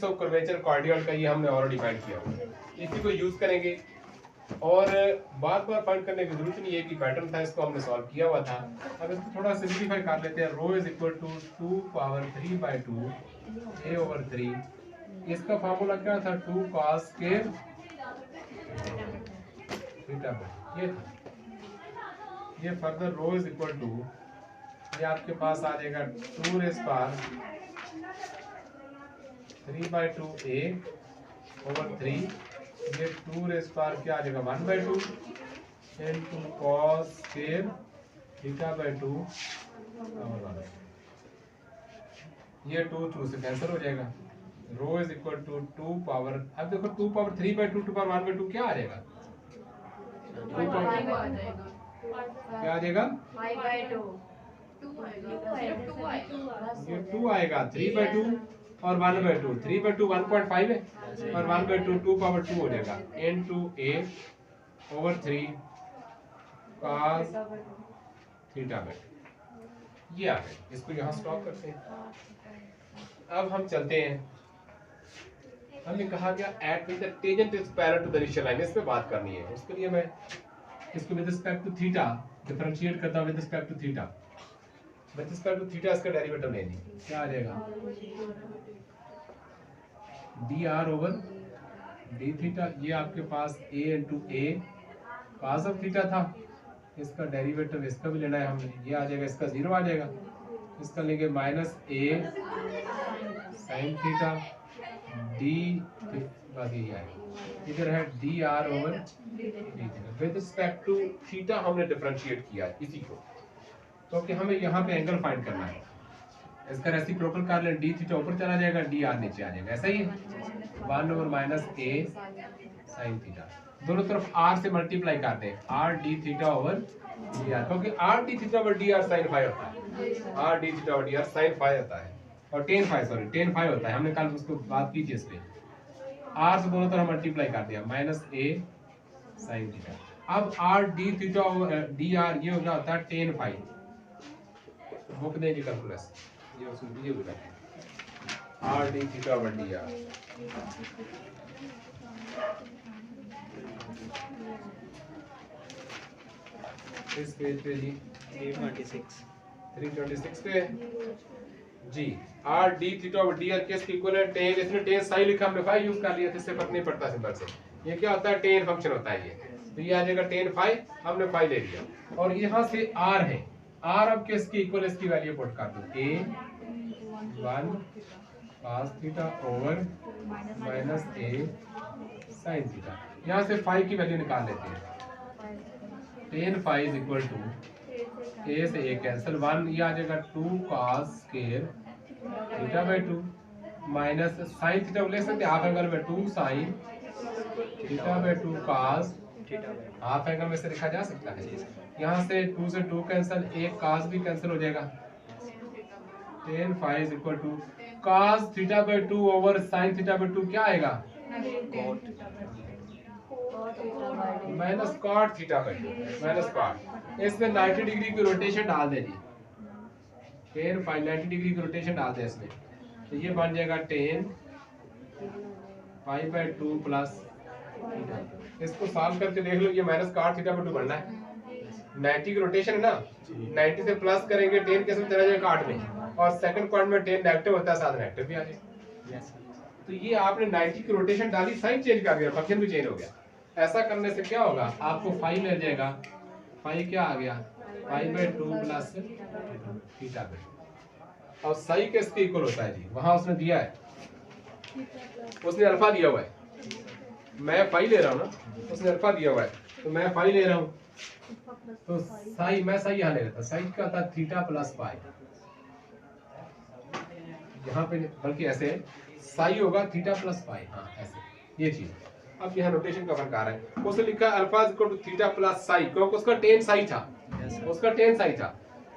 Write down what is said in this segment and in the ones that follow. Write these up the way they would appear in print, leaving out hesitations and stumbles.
सो curvature कार्डियल का ये हमने ऑलरेडी फाइंड किया हुआ है, इसी को यूज करेंगे और बार बार फाइंड करने की जरूरत नहीं है कि पैटर्न था इसको हमने सॉल्व किया हुआ था। अब इसको थोड़ा सिंपलीफाई कर लेते हैं। Rho is equal to 2 power 3/2 a/3। इसका फार्मूला क्या था? 2 cos स्क्वायर थीटा बाय ये था। ये further rho is equal to ये आपके पास आ जाएगा 2 रेज़ पावर 3/2 a/3। ये 2 रेज़ पावर क्या आ जाएगा 1/2 into cos square theta by 2 और 1। ये 2 से कैंसिल हो जाएगा। रो इज इक्वल टू 2 पावर, अब देखो 2 पावर 3/2 2 पावर 1/2 क्या आ जाएगा? क्या आ जाएगा? ये 2 आएगा 3/2 और 1/2। 3/2 1.5 है और 1/2 2 पावर 2 हो जाएगा into a/3 cos theta by 2। ये आ गया। इसको यहाँ स्टॉप करते हैं। अब हम चलते हैं। हमने कहा गया at with the tangent is parallel to the initial line, इस पे बात करनी है। उसके लिए मैं इसको with respect to theta differentiate करता हूं। With respect to theta, with respect to theta इसका डेरिवेटिव ले ली, क्या आ जाएगा? dr over d theta. ये आपके पास a into a cos of theta था, इसका डेरिवेटिव इसका भी लेना है हमने। ये आ जाएगा, इसका 0 आ जाएगा। इसका लेंगे minus a sin theta d बस यही आएगा। इधर है dr over d theta. With respect to theta हमने डिफरेंशिएट किया इसी को, क्योंकि हमें यहाँ पे एंगल फाइंड करना है। इसका रेसिप्रोकल कर लें, d थीटा ऊपर चला जाएगा, dr नीचे आ जाएगा। ऐसा ही है 1 over minus a sin theta. दोनों तरफ r से मल्टीप्लाई करते हैं, r d theta over dr, क्योंकि r d theta over dr sin phi होता है। r d theta over dr sin phi होता है और tan फाई होता है। हमने कल उसको बात की थी इस पे। r से दोनों तरफ मल्टीप्लाई कर दिया माइनस a sin थीटा। अब r d theta over dr ये हो गया होता है tan फाई। बुक देंगे कैलकुलस, ये उसमें ये हो जाता है r d theta over dr। इस पेज पे जी 326 पे जी r d theta over dr किसके इक्वल है? tan, इसमें tan साई लिखा, हमने फाई यूज कर लिया, इससे फर्क नहीं पड़ता सिंपल से। ये क्या होता है? tan फंक्शन होता है ये। तो ये आ जाएगा tan फाई, हमने फाई ले लिया और यहाँ से r है। r अब किसके इक्वल, इसकी वैल्यू पुट कर दो a1 cos theta over minus a sin theta. यहाँ से फाई की वैल्यू निकाल लेते हैं। tan phi is equal to a से a कैंसिल 1, ये आ जाएगा 2 cos square theta by 2 minus sin theta ले सकते हैं हाफ एंगल में 2 sin theta by 2 cos half angle में से लिखा जा सकता है। यहाँ से 2 से 2 कैंसिल, एक cos भी कैंसिल हो जाएगा। tan phi is equal to cos theta by 2 over sin theta by 2 क्या आएगा? Minus cot theta by 2 minus cot। इसमें 90 डिग्री की रोटेशन डाल दे जी। tan फाई 90 डिग्री की रोटेशन डाल दे इसमें, तो ये बन जाएगा tan phi by 2 plus theta. इसको सॉल्व करके देख लो, ये माइनस cot थीटा बाय 2 बनना है। 90 की रोटेशन है ना, 90 से प्लस करेंगे tan कैसे चला जाएगा cot में, और सेकंड क्वाड्रेंट में tan नेगेटिव होता है, साथ नेगेटिव भी आ जाएगा। तो ये आपने 90 की रोटेशन डाली, साइन चेंज कर दिया, फंक्शन भी चेंज हो गया। ऐसा करने से क्या होगा? आपको फाई मिल जाएगा। फाई क्या आ गया? Phi by 2 plus theta by 2। और साई किसके इक्वल होता है जी? वहां उसने दिया है, उसने अल्फा दिया हुआ है। मैं फाई ले रहा हूँ ना, उसने अल्फा दिया हुआ है, तो मैं फाई ले रहा हूँ। तो साई, मैं साई यहाँ ले लेता, साई क्या था? Theta plus pi. यहाँ पे बल्कि ऐसे साई होगा थीटा प्लस पाई, हाँ ऐसे ये चीज। अब यहाँ रोटेशन का फर्क आ रहा है। उसने लिखा alpha is equal to theta plus psi, क्योंकि उसका tan साई था, उसका tan साई था।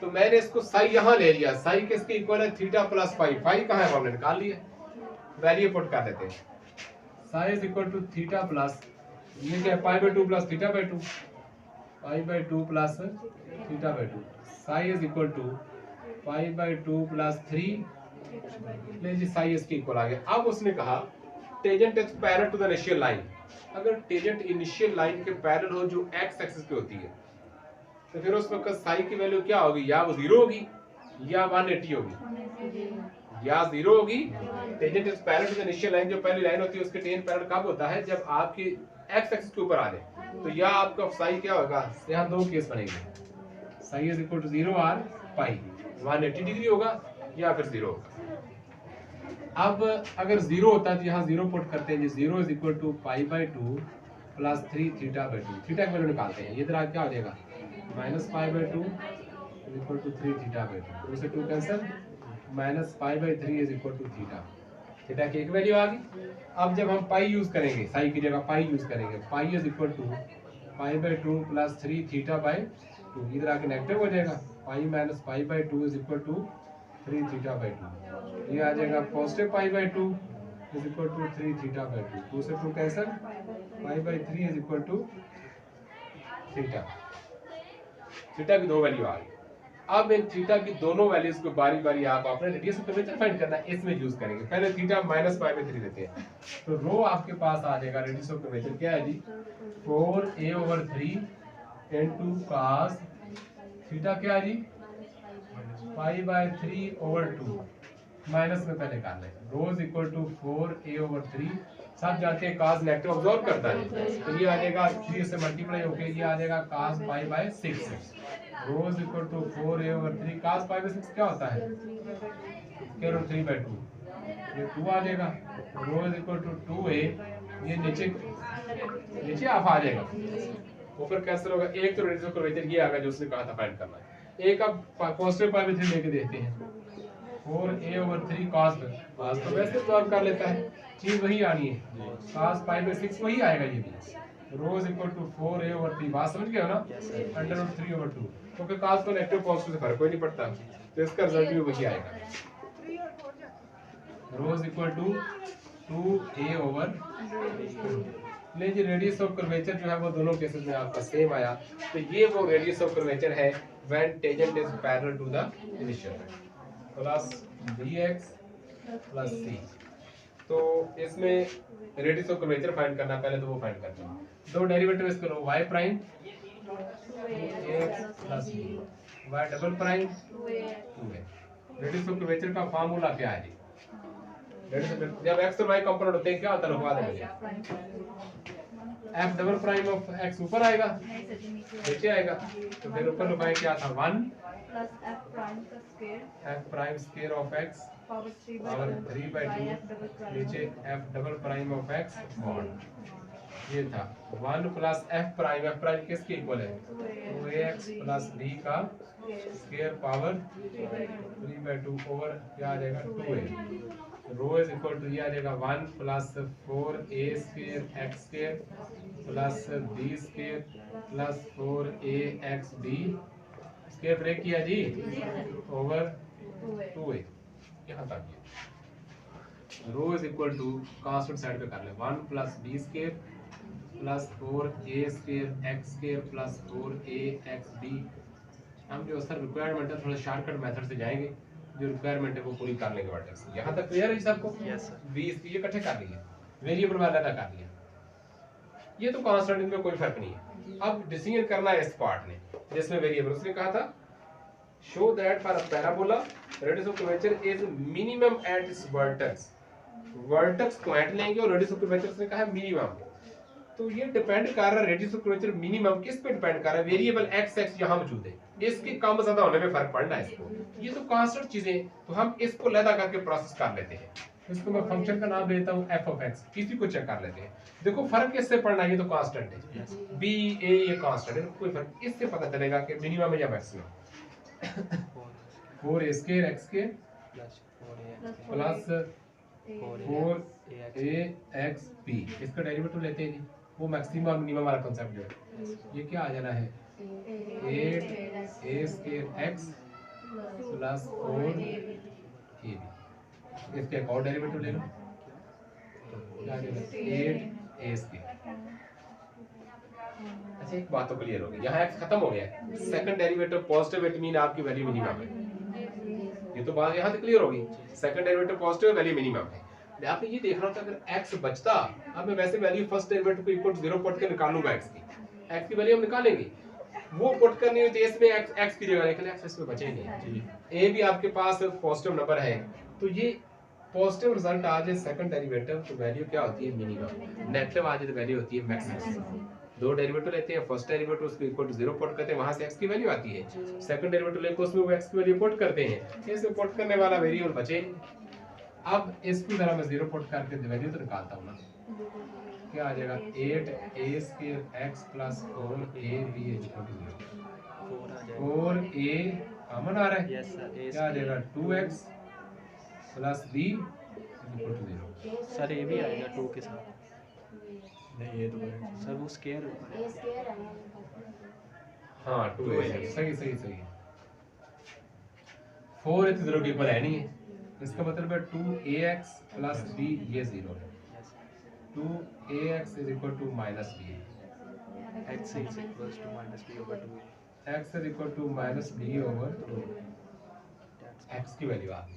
तो मैंने इसको साई यहाँ ले लिया। साई किसके इक्वल है? Theta plus pi. पाई कहाँ है? हमने निकाल लिया, वैल्यू पुट कर देते हैं। Psi is equal to theta plus, ये क्या है? Pi by 2 plus theta by 2, pi by 2 plus theta by 2। Psi is equal to pi by 2 plus 3 ले जी साई इसके इक्वल आ गया। अब उसने कहा tangent is parallel to the initial line. अगर टेंजेंट इनिशियल लाइन के पैरेलल हो जो एक्स एक्सिस पे होती है तो फिर उस वक्त साई की वैल्यू क्या होगी, या वो 0 होगी या 180 होगी, या 0 होगी। Tangent is parallel to the initial line, जो पहली लाइन होती है उसके टेंजेंट पैरेलल कब होता है, जब आपकी एक्स एक्सिस के ऊपर आ जाए। तो या आपका साई क्या होगा, यहाँ दो केस बनेंगे, साई इज इक्वल टू 0 और पाई, 180 डिग्री होगा या फिर 0 होगा। अब अगर 0 होता है तो यहाँ 0 पुट करते हैं, 0 is equal to pi by 2 plus 3 theta by 2, theta की वैल्यू निकालते हैं, ये तरह क्या हो जाएगा, minus pi by 2 is equal to 3 theta by 2, 2 से 2 cancel, minus pi by 3 is equal to theta, theta की एक वैल्यू आ गई। अब जब हम पाई यूज करेंगे, साई की जगह पाई यूज करेंगे, pi is equal to pi by 2 plus 3 theta by 2, इधर आके नेगेटिव हो जाएगा, pi minus pi by 2 is equal to 3 theta by 2, ये आ जाएगा positive pi by 2 is equal to 3 theta by 2, 2 से 2 cancel, pi by 3 is equal to theta, theta की दो वैल्यू आ गई। अब इन थीटा की दोनों वैल्यूज को बारी बारी आप अपने रेडियस ऑफ कर्वेचर फाइंड करना है, इसमें यूज करेंगे। पहले थीटा माइनस पाई बाई 3 लेते हैं, तो रो आपके पास आ जाएगा रेडियस ऑफ कर्वेचर क्या है जी, 4a/3 इनटू cos थीटा क्या है जी, पाई बाई 3/2, माइनस में पहले कर लें, रो इज इक्वल टू 4a/3, सब जानते हैं cos नेगेटिव ऑब्जॉर्व करता है, तो ये आ जाएगा 3 से मल्टीप्लाई होके ये आ जाएगा cos pi by 6, rho is equal to 4a/3, cos pi by 6 क्या होता है, स्क्वायर रूट 3/2, ये 2 आ जाएगा, रो इज इक्वल टू 2a, ये नीचे हाफ आ जाएगा, ऊपर कैंसिल होगा, एक तो रेडियस ऑफ कर्वेचर ये आएगा जो उसने कहा था फाइंड करना है, एक अब पॉजिटिव पाई बाई 3 लेके देखते हैं, 4a/3 cos तो वैसे सॉल्व कर लेता है, चीज वही आनी है, cos पाई बाई 6 वही आएगा ये भी, रो इज इक्वल टू 4a/3, बात समझ गए हो ना, अंडर रूट 3/2, क्योंकि cos को नेगेटिव पॉजिटिव से फर्क कोई नहीं पड़ता, तो इसका रिजल्ट भी वही आएगा, रो इज इक्वल टू 2a/2। ले जी रेडियस ऑफ कर्वेचर जो है वो दोनों केसेस में आपका सेम आया, तो ये वो रेडियस ऑफ कर्वेचर है when tangent is parallel to the initial line, plus bx plus c। तो इसमें रेडियस ऑफ कर्वेचर फाइंड करना, पहले तो वो फाइंड करते हैं, दो डेरिवेटिव इसके लो, y prime 2x plus b, y double prime 2a। Radius of curvature का फार्मूला क्या है जी, जब x और y कंपोनेंट होते हैं क्या होता है, लिखवा दे मुझे, f double prime of x ऊपर आएगा नीचे आएगा, तो फिर ऊपर लिखाएं क्या था, 1 plus f prime square of x power 3/2, नीचे f double prime of x mod, ये था 1 प्लस f प्राइम किसके इक्वल है, 2ax प्लस b का स्क्वायर पावर 3/2 ओवर क्या आ जाएगा 2a, row is equal to ये आ जाएगा 1 plus 4a square x square plus b square plus 4axb square break किया जी ओवर 2a, यहाँ तक ये rho is equal to constant side पे कर ले, 1 plus b square plus 4a square x square plus 4axb। हम जो सर रिक्वायरमेंट है थोड़ा शॉर्टकट मेथड से जाएंगे, जो रिक्वायरमेंट है वो पूरी करने के बाद यहाँ तक क्लियर है सबको, यस सर, 20 ये इकट्ठे कर लिए, वेरिएबल में अलग कर लिया, ये तो कांस्टेंट, इनमें कोई फर्क नहीं है। अब डिसीजन करना है इस पार्ट ने जिसमें वेरिएबल, उसने कहा था show that for a parabola radius of curvature is minimum at its vertex, vertex point लेंगे और रेडियस ऑफ कर्वेचर उसने कहा मिनिमम, तो ये डिपेंड कर रहा है रेडियस ऑफ कर्वेचर मिनिमम किस पे डिपेंड कर रहा है, वेरिएबल एक्स एक्स यहाँ मौजूद है, इसके कम ज्यादा होने में फर्क पड़ना है इसको, ये तो कांस्टेंट चीजें, तो हम इसको लैदा करके प्रोसेस कर लेते हैं, इसको मैं फंक्शन का नाम देता हूँ f ऑफ x, किसी को चेक कर लेते हैं, देखो फर्क किससे पड़ना है, ये तो कांस्टेंट है, b a ये कांस्टेंट है, कोई फर्क, इससे पता चलेगा कि मिनिमम है या maximum, 4a square x square plus 4axb, इसका डेरिवेटिव लेते हैं जी, वो मैक्सिमम और मिनिमम वाला कांसेप्ट जो है, ये क्या आ जाना है 8a square x plus 4ab, इसके एक और डेरिवेटिव ले लो, क्या आ जाएगा 8a स्क्वायर। अच्छा एक बात तो क्लियर होगी, यहाँ x खत्म हो गया है, second derivative positive, it mean आपकी वैल्यू मिनिमम है, ये तो बात यहाँ तक क्लियर होगी। सेकंड डेरिवेटिव पॉजिटिव है, वैल्यू मिनिमम है। आपने ये देखना था अगर x बचता, अब मैं वैसे वैल्यू फर्स्ट डेरिवेटिव को इक्वल टू 0 पुट के निकालूंगा x की वैल्यू हम निकालेंगे, वो पुट करनी होती है इसमें x की जगह, लेकिन x इसमें बचे नहीं। a भी आपके पास पॉजिटिव नंबर है, तो ये पॉजिटिव रिजल्ट आ जाए सेकंड डेरिवेटिव तो वैल्यू क्या होती है मिनिमम, नेगेटिव आ जाए तो वैल्यू होती है मैक्सिमम। दो डेरिवेटिव लेते हैं, फर्स्ट डेरिवेटिव उसको इक्वल टू 0 पुट करते हैं, वहां से x की वैल्यू आती है। सेकंड डेरिवेटिव लेकर उसमें वो x की वैल्यू पुट करते हैं, इसमें पुट करने वाला वेरिएबल बचे। अब इसकी तरह मैं 0 पुट करके वैल्यू तो निकालता हूं ना, क्या आ जाएगा 8a square x plus 4ab equal to 0। 4a common आ रहा है, क्या आ जाएगा 2x plus b equal to 0। Sir ये भी आएगा 2 के साथ, नहीं ये तो सर वो स्क्वायर है। हाँ 2a सही सही सही। 4 इस 0 के इक्वल है नहीं है, इसका मतलब है 2ax प्लस b ये 0 है। 2ax is equal to minus b, x is equal to minus b over 2, x is equal to minus b over 2, x की वैल्यू आ गई।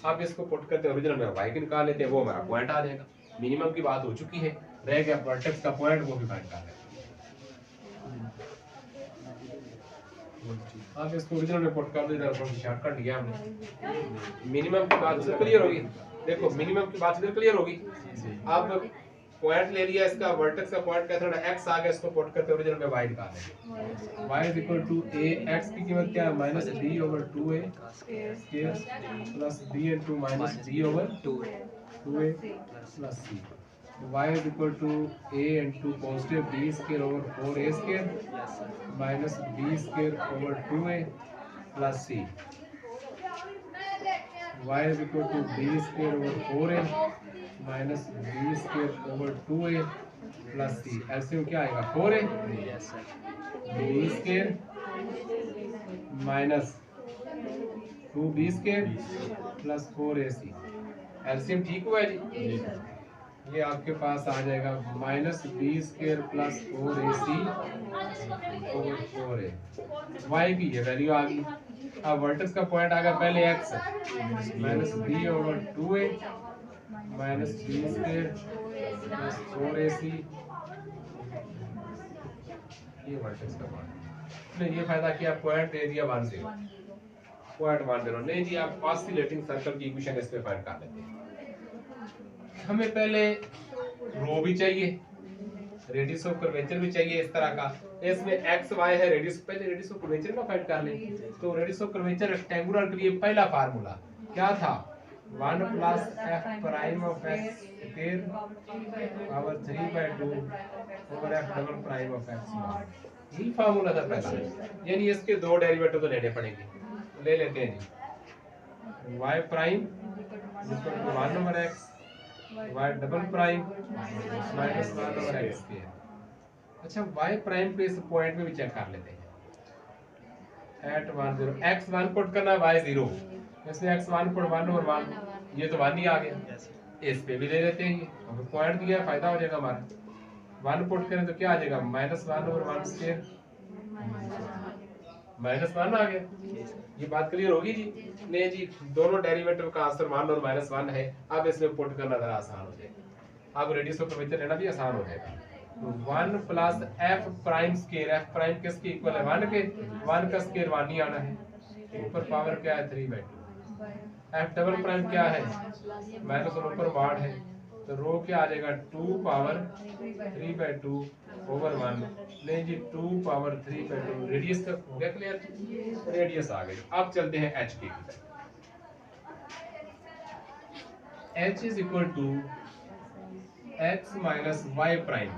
अब इसको पुट करते हैं ओरिजिनल में y की निकाल लेते हैं, वो हमारा पॉइंट आ जाएगा। मिनिमम की बात हो चुकी है, रह गया वर्टेक्स का पॉइंट, वो भी फाइंड कर लेते हैं। अब इसको ओरिजिनल में पुट कर देते हैं, शॉर्टकट लिया हमने। मिनिमम की बात से क्लियर होगी, देखो मिनिमम की बात से क्लियर होगी। अब पॉइंट ले लिया, इसका वर्टेक्स का पॉइंट कहते हैं x आ गया, इसको पुट करते हैं ओरिजिनल में y निकालेंगे। y is equal to a, x की कीमत क्या है minus b over 2a square plus b into minus b over 2a plus c। y is equal to a into positive b square over 4a square minus b square over 2a plus c। y is equal to b square over 4a minus b square over 2a plus c। LCM क्या आएगा 4a b square minus 2b square plus 4ac। LCM ठीक हुआ है जी? ये आपके पास आ जाएगा minus b square plus 4ac over 4a। y की ये वैल्यू आ गई। अब वर्टेक्स का पॉइंट आ गया पहले x minus b over 2a minus b square plus 4ac, ये वर्टेक्स का पॉइंट। नहीं ये फायदा कि आप पॉइंट दे दिया 1 0, पॉइंट 1 0 नहीं जी, आप ऑसिलेटिंग सर्कल की इक्वेशन इस पे फाइंड कर लेते हैं। हमें पहले रो भी चाहिए, रेडियस ऑफ कर्वेचर भी चाहिए इस तरह का। इसमें x y है, रेडियस पहले रेडियस ऑफ कर्वेचर का फाइंड कर लें। तो रेडियस ऑफ कर्वेचर रेक्टेंगुलर के लिए पहला फार्मूला क्या था 1 plus f prime of x square power 3/2 over f double prime of x not. यही फार्मूला था पहला, यानी इसके दो डेरिवेटिव तो लेने पड़ेंगे। ले लेते हैं जी y prime equal to 1 over x y double prime minus 1 over x square. अच्छा y प्राइम पे इस पॉइंट में भी चेक कर लेते हैं। एट 1 0 x 1 पुट करना y 0, इसमें x 1 पुट 1 ओवर 1, ये तो 1 ही आ गया। इस पे भी ले लेते हैं, अब पॉइंट दिया फायदा हो जाएगा हमारा। 1 पुट करें तो क्या आ जाएगा माइनस 1 ओवर 1 स्क्वायर, माइनस 1 आ गया। ये बात क्लियर होगी जी? नहीं जी, दोनों डेरिवेटिव का आंसर 1 और माइनस 1 है। अब इसमें पुट करना जरा आसान हो जाएगा, अब रेडियस ऑफ कर्वेचर लेना भी आसान हो जाएगा। 1 plus f prime square, f prime किसके इक्वल है 1 के, 1 का स्क्वायर 1 ही आना है, ऊपर पावर क्या है 3/2। f डबल प्राइम क्या है माइनस और ऊपर मॉड है, तो रो क्या आ जाएगा 2 पावर 3/2 ओवर 1। नहीं जी 2 पावर 3/2। रेडियस तक हो गया क्लियर? रेडियस आ गई। अब चलते हैं h की तरफ। h is equal to x minus y prime.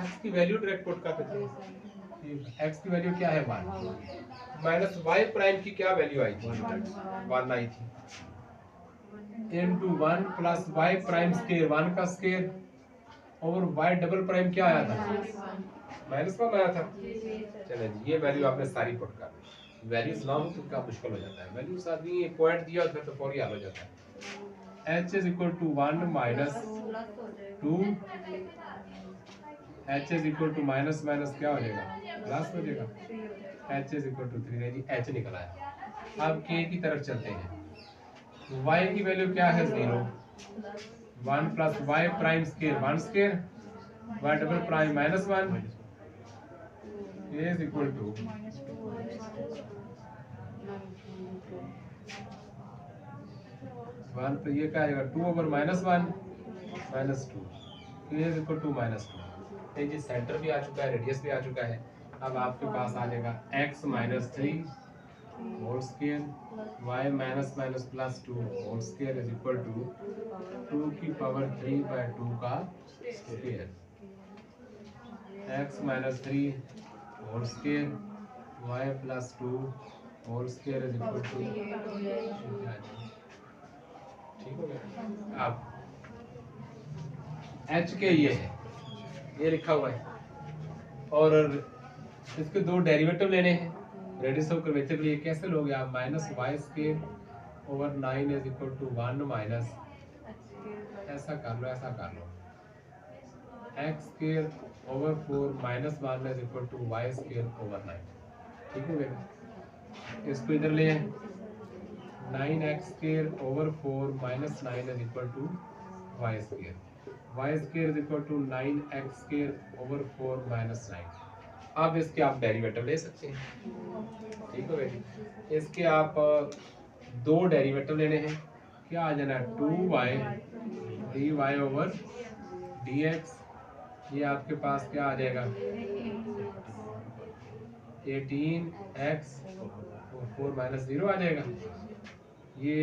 x की वैल्यू डायरेक्ट पुट कर देते हैं। x की वैल्यू क्या है 1 माइनस y प्राइम की क्या वैल्यू आई थी 1 आई थी, into 1 plus y prime square 1 का स्क्वायर और y डबल प्राइम क्या आया था माइनस 1 आया था। चलिए जी ये वैल्यू आपने सारी पुट कर दी। वैल्यूज ना हो तो क्या मुश्किल हो जाता है, वैल्यू साथ नहीं पॉइंट दिया फिर तो फौरी हल हो जाता है। h is equal to 1 minus 2, h is equal to minus minus क्या हो जाएगा प्लस हो जाएगा, h इज इक्वल टू 3 है जी, h निकल आया। अब k की तरफ चलते हैं। y की वैल्यू क्या है 0, 1 plus y prime square 1 square, y double prime minus 1 is equal to one, तो ये क्या आएगा 2 over minus 1 minus 2 is equal to minus 2। ये जी सेंटर भी आ चुका है, रेडियस भी आ चुका है। अब आपके पास आ जाएगा x minus 3 whole square y minus minus plus 2 whole square is equal to 2 की पावर 3 बाय 2 का square, x minus 3 whole square y plus 2 whole square is equal to, ठीक हो गया। अब h के ये है, ये लिखा हुआ है, और इसके दो डेरिवेटिव लेने हैं। रेडियस ऑफ कर्वेचर के लिए कैसे लोगे आप, minus y square over 9 is equal to 1 minus, ऐसा कर लो, ऐसा कर लो, x square over 4 minus 1 is equal to y square over 9, ठीक हो गया। इसको इधर ले 9x square over 4 minus 9 is equal to y square, y square is equal to 9x square over 4 minus 9। अब इसके आप डेरिवेटिव ले सकते हैं, ठीक हो गया। इसके आप दो डेरिवेटिव लेने हैं, क्या आ जाना है 2y dy ओवर dx, ये आपके पास क्या आ जाएगा 18x और 4 माइनस 0 आ जाएगा, ये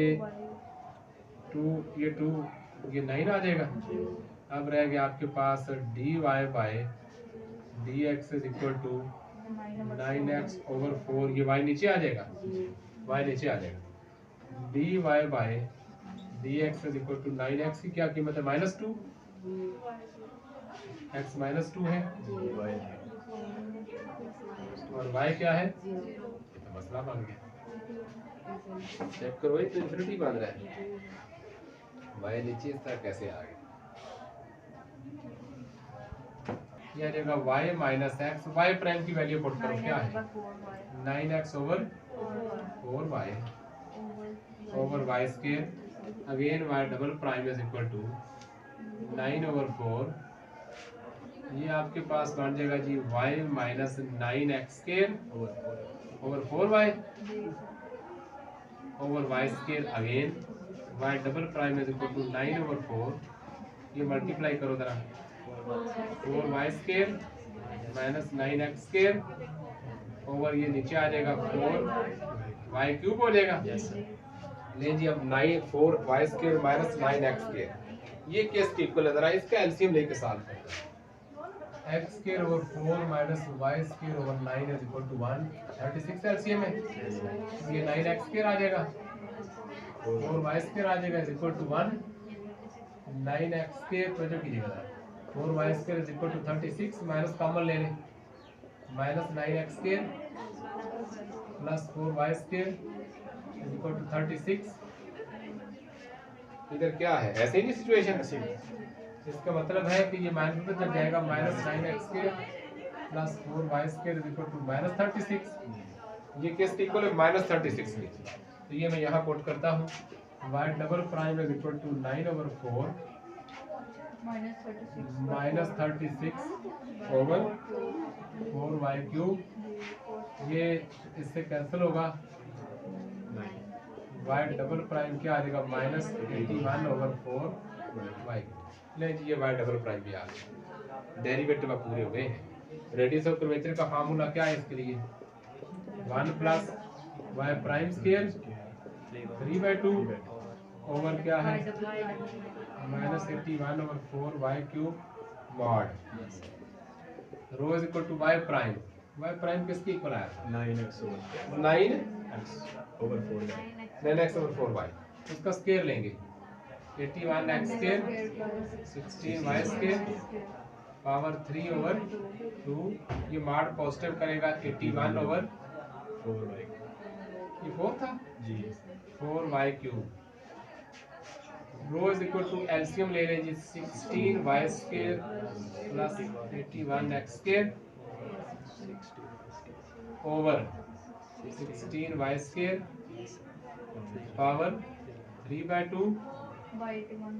2 ये 9 आ जाएगा। अब रह गया आपके पास dy by dx is equal to 9x over 4, ये y नीचे आ जाएगा, y नीचे आ जाएगा, dy by dx is equal to 9x की क्या कीमत है माइनस 2, x माइनस 2 है और y क्या है, ये तो मसला बन गया। चेक करो, ये तो इन्फिनिटी बन रहा है, y नीचे इस तरह कैसे आ गया। ये आ जाएगा y minus x, y prime की वैल्यू पुट करो, क्या है 9x over 4y over y square, again y double prime is equal to 9 over 4, ये आपके पास बन जाएगा जी y minus 9x square over 4y over y square, again y double prime is equal to 9 over 4, ये multiply करो जरा 4y square minus 9x square over, ये नीचे आ जाएगा 4y क्यूब हो जाएगा। ले जी अब 4y square minus 9x square, ये केस इक्वल है, जरा इसका एलसीएम लेके सॉल्व करते हैं। x square over 4 minus y square over 9 is equal to 1, 36 LCM है, ये 9x स्क्वायर आ जाएगा, 4y स्क्वायर आ जाएगा is equal to 1, 9x square project कीजिएगा, 4y square is equal to 36, minus common ले लें, minus 9x square plus 4y square is equal to 36। इधर क्या है, ऐसे ही नहीं सिचुएशन, इसका मतलब है कि ये माइनस में चल जाएगा, minus 9x square plus 4y square is equal to minus 36, ये केस इक्वल है माइनस 36 की, तो ये मैं यहाँ कोट करता हूँ, y double prime is equal to 9 over 4 minus 36 over 4y cube, ये इससे कैंसिल होगा, y डबल प्राइम क्या आ जाएगा माइनस 81 ओवर 4y, ले जी ये y डबल प्राइम भी आ गया, डेरिवेटिव पूरे हो गए हैं। रेडियस ऑफ कर्वेचर का फार्मूला क्या है इसके लिए, 1 plus y prime square 3/2 over क्या है minus 81 over 4y cube mod, rho is equal to y prime किसके इक्वल आया था 9x ओवर 4y, उसका स्क्वायर लेंगे 81x square 16y square power 3 over 2, ये मॉड पॉजिटिव करेगा 81 ओवर 4y ये 4 था जी 4y cube, rho is equal to LCM ले लें जी 16y square plus 81x square over 16y square power 3/2 by 81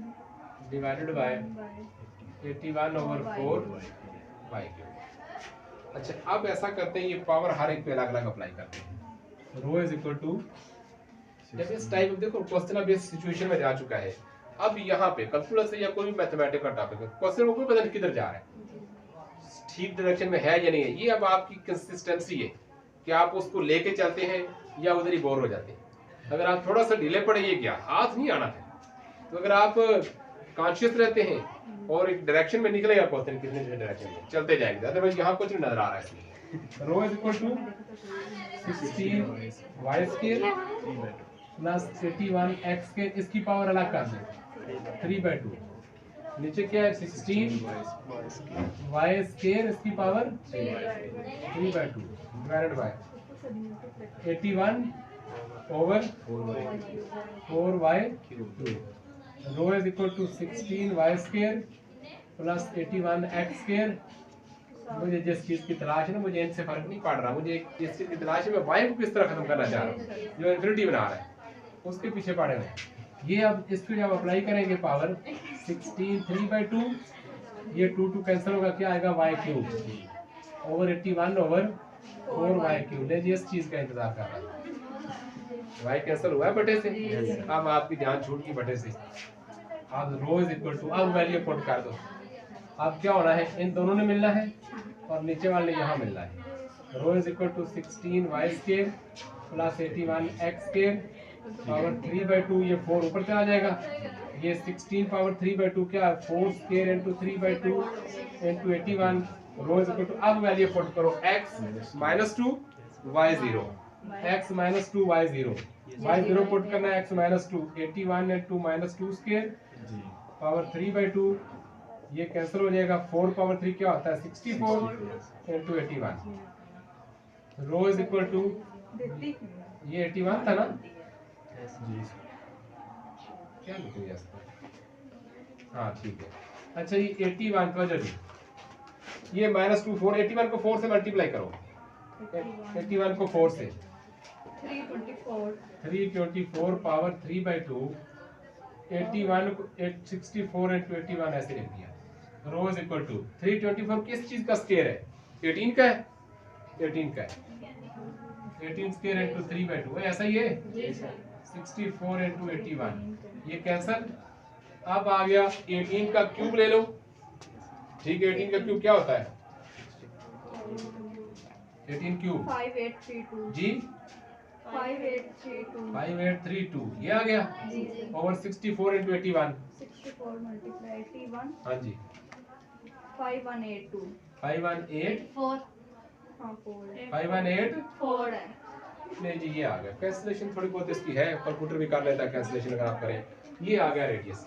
divided by by 81/4 by cube. अच्छा अब ऐसा करते हैं, ये पावर हर एक पे अलग अलग अप्लाई करते हैं। रो इज इक्वल टू, जब इस टाइप देखो क्वेश्चन अब इस सिचुएशन में जा चुका है, अब यहाँ पे कैलकुलस या कोई भी मैथमेटिक्स का टॉपिक है, क्वेश्चन को कोई पता नहीं किधर जा रहा है, ठीक डायरेक्शन में है या नहीं है। ये अब आपकी कंसिस्टेंसी है कि आप उसको लेके चलते हैं या उधर ही बोर हो जाते हैं। अगर आप थोड़ा सा ढीले पड़े, ये क्या हाथ नहीं आना है, तो अगर आप कॉन्शियस रहते हैं और एक डायरेक्शन में निकलेगा क्वेश्चन, कितने डायरेक्शन में चलते जाएंगे, अदरवाइज यहाँ कुछ नहीं नजर आ रहा है इसमें। Rho is equal to 16 y square plus 81 x square, इसकी पावर अलग कर दें 3/2, नीचे क्या है 16 वाई स्क्वायर, इसकी power 3/2 divided by 81 over 4y cube. Rho is equal to 16 y square plus 81 x square. मुझे जिस चीज की तलाश है ना, मुझे इनसे फर्क नहीं पड़ रहा, मुझे जिस चीज की तलाश है मैं y को किस तरह खत्म करना चाह रहा हूँ, जो इन्फिनिटी बना रहा है उसके पीछे पड़े हुए। ये अब इस पे जब अप्लाई करेंगे पावर 16 3/2, ये 2 कैंसिल होगा, क्या आएगा y cube over 81 over 4y cube. ले जी इस चीज का इंतजार कर रहा है, y कैंसिल हुआ है बटे से, अब आपकी जान छूट गई बटे से। अब रो इज इक्वल टू, अब वैल्यू पुट कर दो, अब क्या होना है, इन दोनों ने मिलना है और नीचे वाले यहाँ मिलना है। Rho is equal to 16 y square plus 81 x square power 3/2, ये 4 ऊपर चला जाएगा, ये 16 पावर 3/2 क्या है 4 square into 3/2 into 81। Rho is equal to, अब वैल्यू पुट करो x -2 y 0, x -2 y 0, y 0 put करना है, x -2 81 इंटू -2 स्क्वायर पावर 3/2, ये कैंसिल हो जाएगा, 4 पावर 3 क्या होता है 64 into 81। Rho is equal to, ये 81 था ना, क्या लिखूं इसको, हाँ ठीक है। अच्छा ये 81 का जब ये -2 4, 81 को 4 से मल्टीप्लाई करो, 81 को 4 से 324 पावर 3/2, 81 को 64 इंटू 81 ऐसे लिख दिया। रो इज इक्वल टू 324 किस चीज का स्क्वायर है, 18 का है, 18 का है, 18 स्क्वायर इंटू 3/2 ऐसा ही है, 64 इंटू 81, ये कैंसल। अब आ गया 18 का क्यूब ले लो, ठीक है, 18 का क्यूब क्या होता है 18 क्यूब 5832 जी 5832 5832, ये आ गया ओवर 64 इंटू 81, 64 मल्टीप्लाई 81 हाँ जी 5182 518 4 हाँ 4 518 4 है। नहीं जी ये आ गया। कैंसिलेशन थोड़ी बहुत इसकी है, कंप्यूटर भी कर लेता है कैंसिलेशन अगर आप करें। ये आ गया रेडियस।